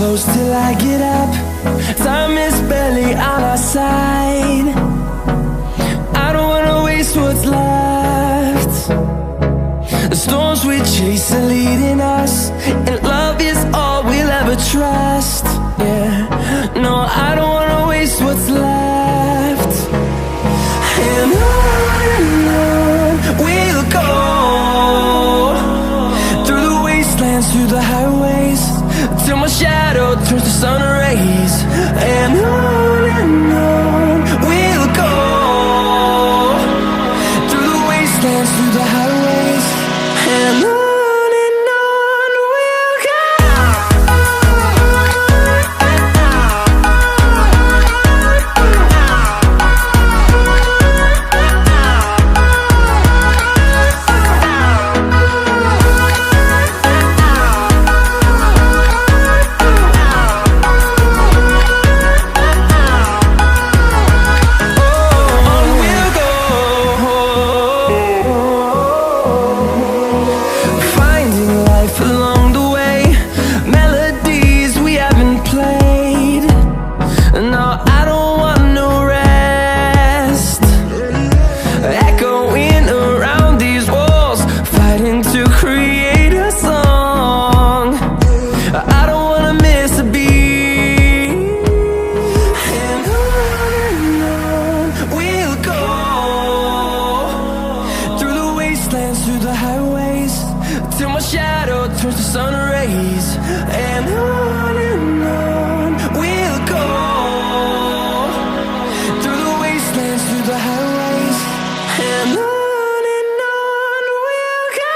close till I get up. Time is barely on our side. I don't wanna waste what's left. The storms we chase are leading us, and love is all we'll ever trust. Yeah, no, I don't wanna waste what's left. And on we'll go, through the wastelands, through the highways, till my shadow turns to sun rays. And on we'll go, through the wastelands, through the highways, and on we'll go. Through the highways, till my shadow turns to sun rays. And on we'll go, through the wastelands, through the highways, and on we'll go.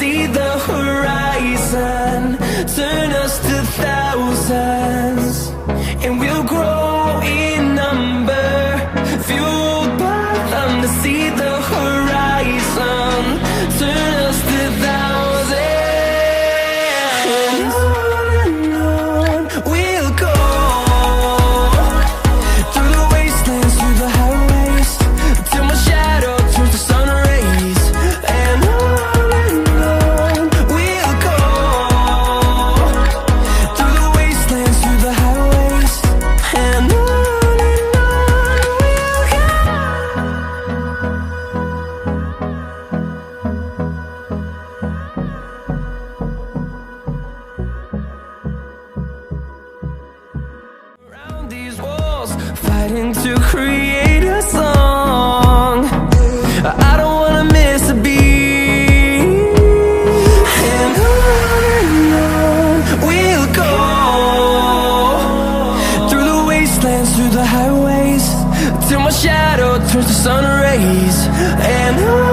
See the horizon, turn us to thousands, and we'll grow in number, fueled by them. To see the horizon, turn us to thousands, and on we'll go, through the wastelands, through the highways, till my shadow turns to sun rays. And fighting to create a song. I don't wanna miss a beat. And on we'll go, through the wastelands, through the highways, till my shadow turns to sun rays. And on